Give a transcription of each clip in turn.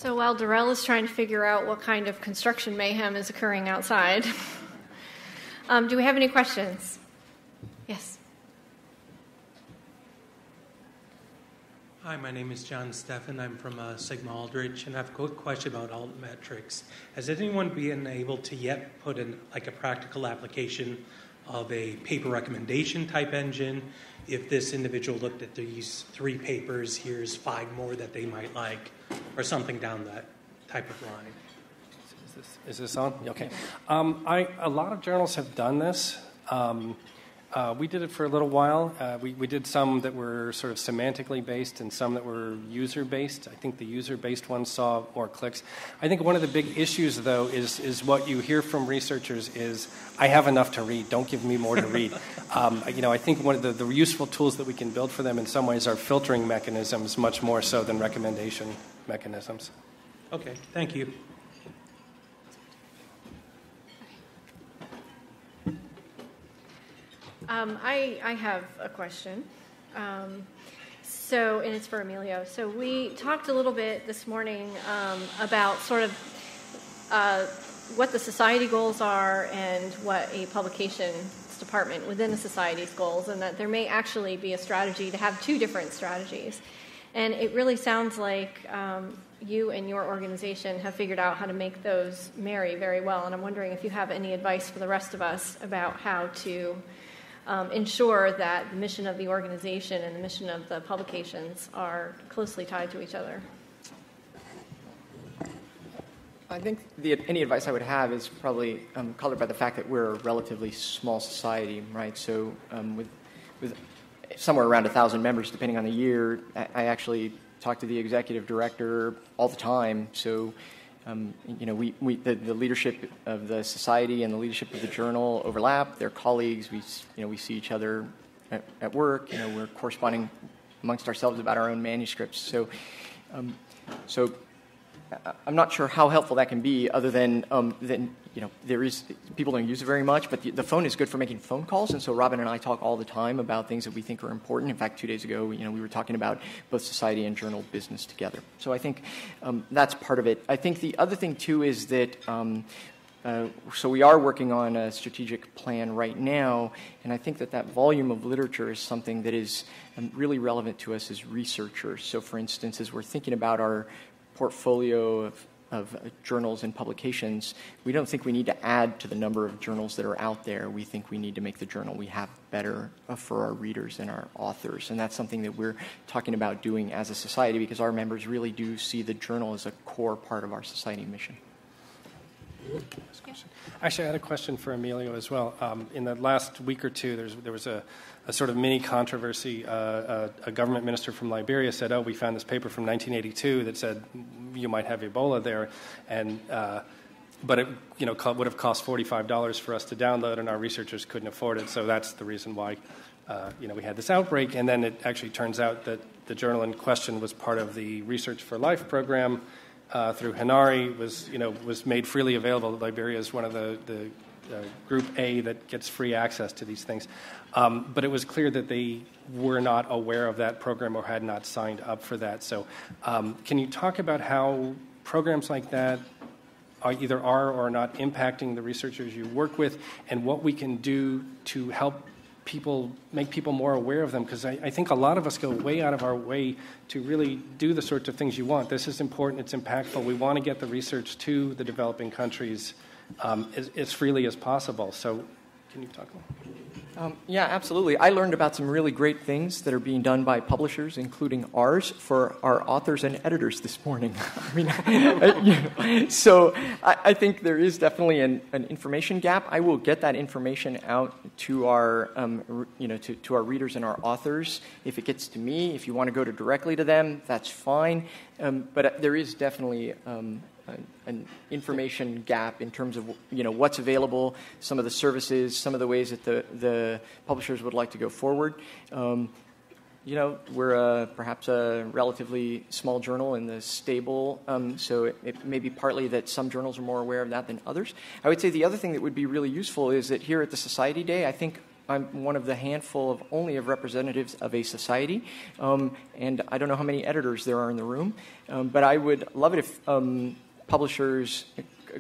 So while Darrell is trying to figure out what kind of construction mayhem is occurring outside, do we have any questions? Yes. Hi, my name is John Steffen. I'm from Sigma Aldrich, and I have a quick question about altmetrics. Has anyone been able to yet put in like a practical application of a paper recommendation type engine? If this individual looked at these 3 papers, here's 5 more that they might like, or something down that type of line. Is this on? Okay. A lot of journals have done this. We did it for a little while. We did some that were sort of semantically based and some that were user-based. I think the user-based ones saw more clicks. I think one of the big issues, though, is what you hear from researchers is, I have enough to read. Don't give me more to read. I think one of the useful tools that we can build for them in some ways are filtering mechanisms much more so than recommendation mechanisms. Okay, thank you. I have a question. And it's for Emilio. So we talked a little bit this morning about sort of what the society goals are and what a publications department within the society's goals, and that there may actually be a strategy to have 2 different strategies. And it really sounds like you and your organization have figured out how to make those marry very well. And I'm wondering if you have any advice for the rest of us about how to ensure that the mission of the organization and the mission of the publications are closely tied to each other. I think any advice I would have is probably colored by the fact that we're a relatively small society, right? So with somewhere around 1,000 members, depending on the year, I actually talk to the executive director all the time. So the leadership of the society and the leadership of the journal overlap. They're colleagues. We see each other at work. We're corresponding amongst ourselves about our own manuscripts. So I'm not sure how helpful that can be, other than there is people don't use it very much, but the phone is good for making phone calls, and so Robin and I talk all the time about things that we think are important. In fact, 2 days ago, we were talking about both society and journal business together. So I think that's part of it. I think the other thing too is that so we are working on a strategic plan right now, and I think that volume of literature is something that is really relevant to us as researchers. So, for instance, as we're thinking about our portfolio of journals and publications, we don't think we need to add to the number of journals that are out there. We think we need to make the journal we have better for our readers and our authors. And that's something that we're talking about doing as a society, because our members really do see the journal as a core part of our society mission. Actually, I had a question for Emilio as well. In the last week or two, there was a sort of mini controversy. A government minister from Liberia said, we found this paper from 1982 that said you might have Ebola there, and but it would have cost $45 for us to download, and our researchers couldn't afford it. So that's the reason why we had this outbreak. And then it actually turns out that the journal in question was part of the Research for Life program. Through Hinari, was made freely available. Liberia is one of the Group A that gets free access to these things. But it was clear that they were not aware of that program or had not signed up for that. So can you talk about how programs like that either are or are not impacting the researchers you work with, and what we can do to help make people more aware of them? Because I think a lot of us go way out of our way to really do the sorts of things you want. This is important. It's impactful. We want to get the research to the developing countries as freely as possible. So can you talk about that? Yeah, absolutely. I learned about some really great things that are being done by publishers, including ours, for our authors and editors this morning. So I think there is definitely an information gap. I will get that information out to our, to our readers and our authors. If it gets to me, if you want to go directly to them, that's fine. But there is definitely an information gap in terms of what's available, some of the services, some of the ways that the publishers would like to go forward. We're perhaps a relatively small journal in the stable, so it may be partly that some journals are more aware of that than others. I would say the other thing that would be really useful is that here at the Society Day, I think I'm one of the handful of only of representatives of a society, and I don't know how many editors there are in the room, but I would love it if publishers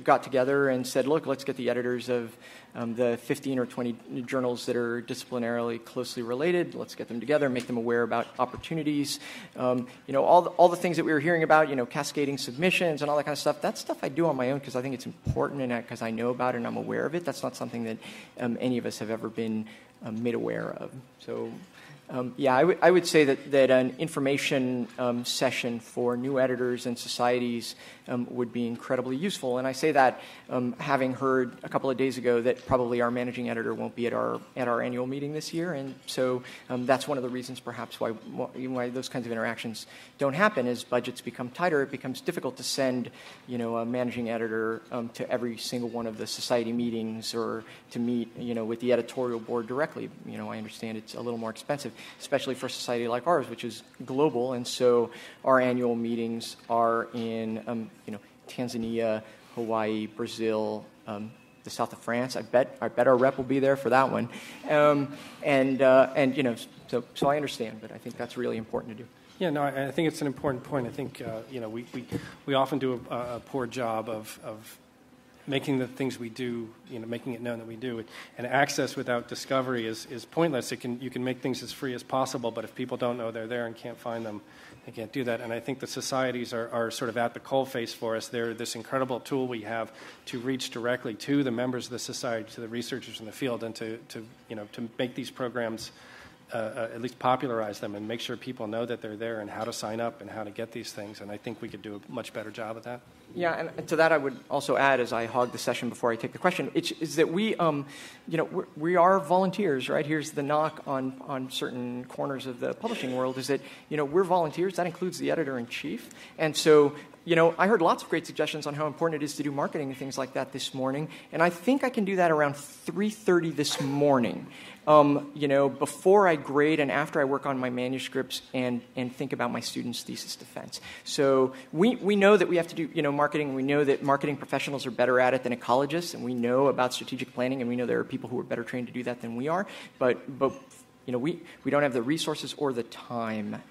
got together and said, look, let's get the editors of the 15 or 20 journals that are disciplinarily closely related. Let's get them together, make them aware about opportunities. All the things that we were hearing about, cascading submissions and all that kind of stuff, that stuff I do on my own because I think it's important and because I know about it and I'm aware of it. That's not something that any of us have ever been made aware of. So, I would say that an information session for new editors and societies would be incredibly useful. And I say that having heard a couple of days ago that probably our managing editor won't be at our annual meeting this year. And so that's one of the reasons perhaps why those kinds of interactions don't happen. As budgets become tighter, it becomes difficult to send a managing editor to every single one of the society meetings or to meet with the editorial board directly. I understand it's a little more expensive, especially for a society like ours, which is global. And so our annual meetings are in Tanzania, Hawaii, Brazil, the south of France. I bet our rep will be there for that one. So I understand, but I think that's really important to do. Yeah, no, I think it's an important point. I think we often do a poor job of making the things we do, making it known that we do it. And access without discovery is pointless. You can make things as free as possible, but if people don't know they're there and can't find them, they can't do that. And I think the societies are sort of at the coalface for us. They're this incredible tool we have to reach directly to the members of the society, to the researchers in the field, and to make these programs at least popularize them and make sure people know that they're there and how to sign up and how to get these things. And I think we could do a much better job at that. Yeah, and to that I would also add, as I hog the session before I take the question, is that we are volunteers, right? Here's the knock on certain corners of the publishing world is that, we're volunteers. That includes the editor-in-chief. And so, I heard lots of great suggestions on how important it is to do marketing and things like that this morning. And I think I can do that around 3:30 this morning. Before I grade and after I work on my manuscripts and think about my students' thesis defense. So we know that we have to do, marketing. We know that marketing professionals are better at it than ecologists, and we know about strategic planning, and we know there are people who are better trained to do that than we are. But we don't have the resources or the time.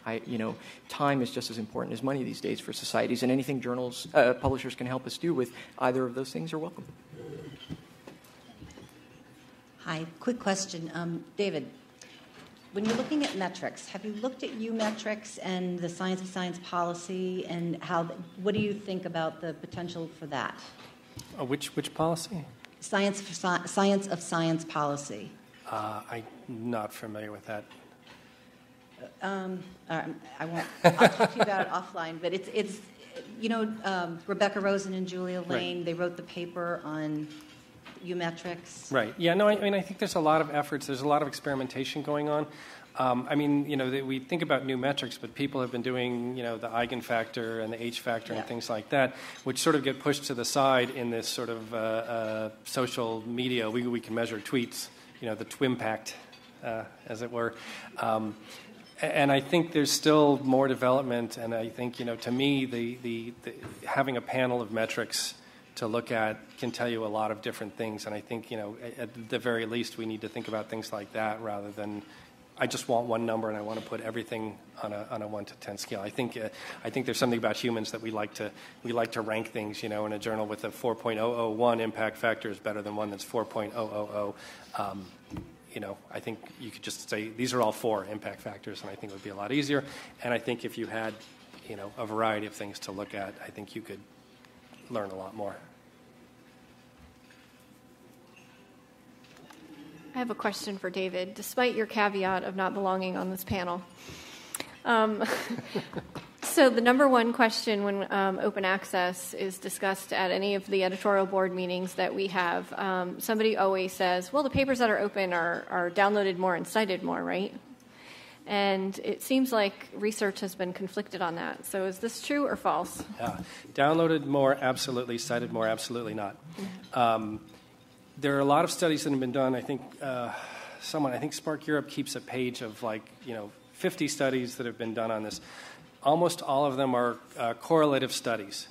Time is just as important as money these days for societies, and anything journals, publishers can help us do with either of those things are welcome. Hi, quick question. David, when you're looking at metrics, have you looked at metrics and the science of science policy, and what do you think about the potential for that? Which policy? Science of science policy. I'm not familiar with that. I won't. I'll talk to you about it offline. But it's Rebecca Rosen and Julia Lane. Right. They wrote the paper on metrics. Right. Yeah. No. I think there's a lot of efforts. There's a lot of experimentation going on. We think about new metrics, but people have been doing, the eigenfactor and the H factor and things like that, which sort of get pushed to the side in this sort of social media. We can measure tweets, the twimpact, as it were. And I think there's still more development. And I think, to me, the having a panel of metrics to look at can tell you a lot of different things. And I think, at the very least, we need to think about things like that rather than I just want one number and I want to put everything on a 1 to 10 scale. I think there's something about humans that we like to rank things. In a journal with a 4.001 impact factor is better than one that's 4.000. I think you could just say these are all 4 impact factors, and I think it would be a lot easier. And I think if you had, a variety of things to look at, I think you could learn a lot more. I have a question for David, despite your caveat of not belonging on this panel. So the number one question when open access is discussed at any of the editorial board meetings that we have, somebody always says, well, the papers that are open are downloaded more and cited more, right? And it seems like research has been conflicted on that. So is this true or false? Yeah. Downloaded more, absolutely. Cited more, absolutely not. There are a lot of studies that have been done. I think Spark Europe keeps a page of 50 studies that have been done on this. Almost all of them are correlative studies.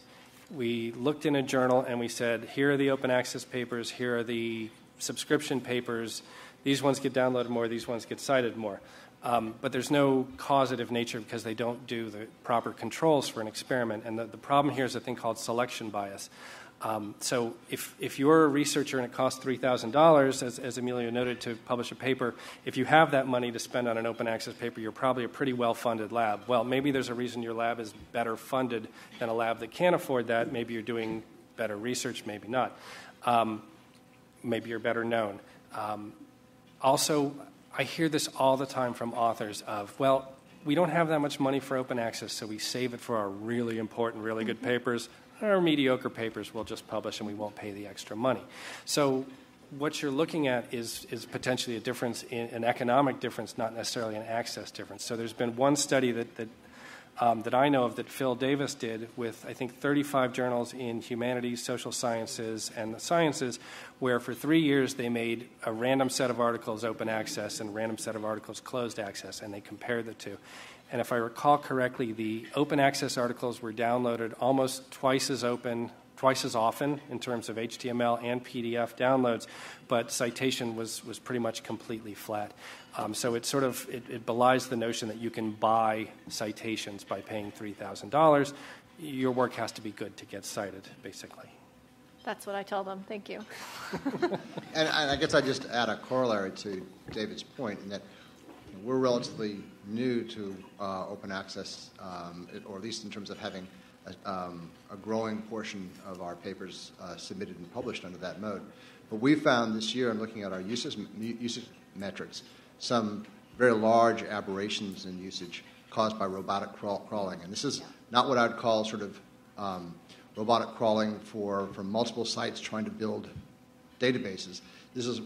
We looked in a journal and we said, here are the open access papers, here are the subscription papers. these ones get downloaded more, these ones get cited more. But there's no causative nature because they don't do the proper controls for an experiment. And the problem here is a thing called selection bias. So if you're a researcher and it costs $3,000, as Emilio noted, to publish a paper, if you have that money to spend on an open access paper, you're probably a pretty well-funded lab. Well, maybe there's a reason your lab is better funded than a lab that can't afford that. Maybe you're doing better research, maybe not. Maybe you're better known. Also, I hear this all the time from authors of, well, we don't have that much money for open access, so we save it for our really important, really good papers. Our mediocre papers we'll just publish and we won't pay the extra money. So what you're looking at is potentially a difference in an economic difference, not necessarily an access difference. So there's been one study that I know of that Phil Davis did with, I think, 35 journals in humanities, social sciences, and the sciences, where for 3 years they made a random set of articles open access and a random set of articles closed access, and they compared the two. And if I recall correctly, the open access articles were downloaded almost twice as often in terms of HTML and PDF downloads, but citation was pretty much completely flat. So it belies the notion that you can buy citations by paying $3,000. Your work has to be good to get cited, basically. That's what I tell them. Thank you. And I guess I'd just add a corollary to David's point in that we're relatively new to open access, or at least in terms of having a growing portion of our papers submitted and published under that mode. But we found this year, in looking at our usage metrics, some very large aberrations in usage caused by robotic crawling. And this is not what I'd call sort of robotic crawling for multiple sites trying to build databases. This is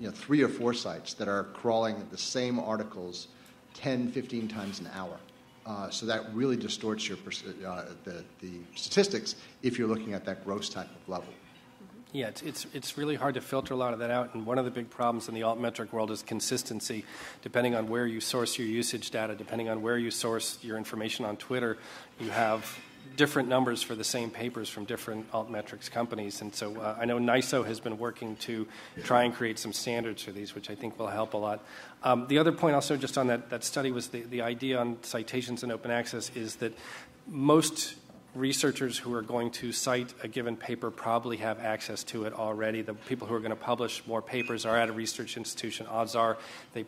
3 or 4 sites that are crawling the same articles 10, 15 times an hour. So that really distorts your the statistics if you're looking at that gross type of level. Yeah, it's really hard to filter a lot of that out, and one of the big problems in the altmetric world is consistency. Depending on where you source your usage data, depending on where you source your information on Twitter, you have different numbers for the same papers from different altmetrics companies. And so I know NISO has been working to try and create some standards for these, which I think will help a lot. The other point also just on that study was the idea on citations and open access is that most researchers who are going to cite a given paper probably have access to it already. The people who are going to publish more papers are at a research institution. Odds are they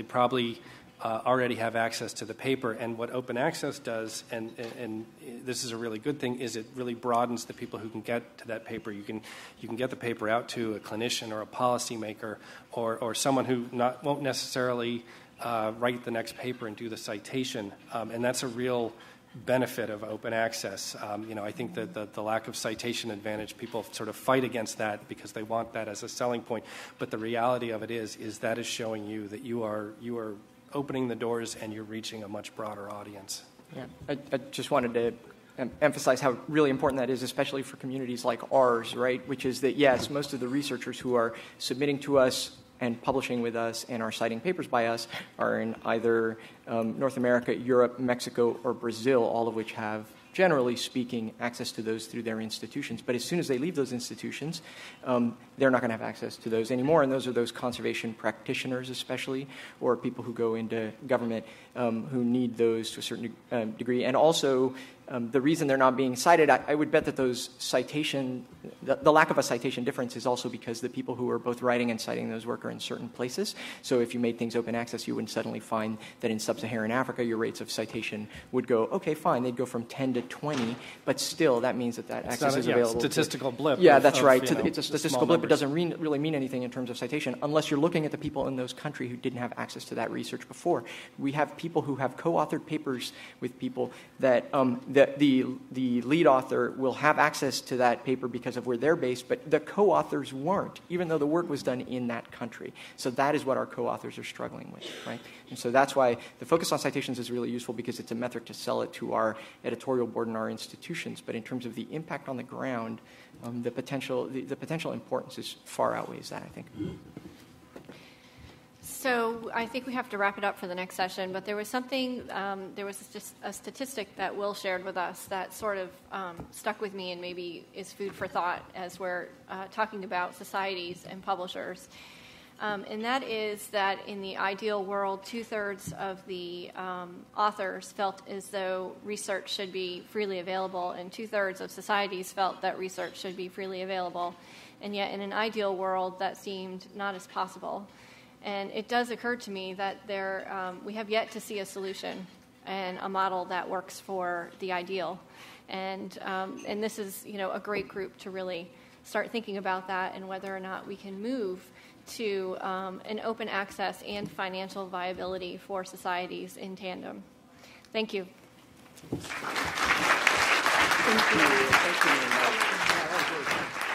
probably already have access to the paper. And what open access does, and this is a really good thing, is it really broadens the people who can get to that paper. You can get the paper out to a clinician or a policymaker or someone who won't necessarily write the next paper and do the citation. And that's a real benefit of open access. I think that the lack of citation advantage, people sort of fight against that because they want that as a selling point. But the reality of it is that is showing you that you are opening the doors and you're reaching a much broader audience. Yeah, I just wanted to emphasize how really important that is, especially for communities like ours, right? Which is that, yes, most of the researchers who are submitting to us and publishing with us and are citing papers by us are in either North America, Europe, Mexico, or Brazil, all of which have, generally speaking, access to those through their institutions. But as soon as they leave those institutions, they're not going to have access to those anymore, and those are those conservation practitioners especially, or people who go into government who need those to a certain degree. And also, the reason they're not being cited, I would bet that those the lack of a citation difference is also because the people who are both writing and citing those work are in certain places. So if you made things open access, you wouldn't suddenly find that in sub-Saharan Africa, your rates of citation would go, okay, fine, they'd go from 10 to 20, but still that means that access is available. Statistical blip. Yeah, that's right. It's a statistical blip. It doesn't really mean anything in terms of citation unless you're looking at the people in those countries who didn't have access to that research before. We have people who have co-authored papers with people that the lead author will have access to that paper because of where they're based, but the co-authors weren't, even though the work was done in that country. So that is what our co-authors are struggling with, right? And so that's why the focus on citations is really useful, because it's a metric to sell it to our editorial board and our institutions. But in terms of the impact on the ground, the potential importance is far outweighs that, I think. So I think we have to wrap it up for the next session, but there was something, there was just a statistic that Will shared with us that sort of stuck with me and maybe is food for thought as we're talking about societies and publishers. And that is that in the ideal world, 2/3 of the authors felt as though research should be freely available, and 2/3 of societies felt that research should be freely available. And yet in an ideal world, that seemed not as possible. And it does occur to me that we have yet to see a solution and a model that works for the ideal. And this is, a great group to really start thinking about that and whether or not we can move to an open access and financial viability for societies in tandem. Thank you. Thank you. Thank you.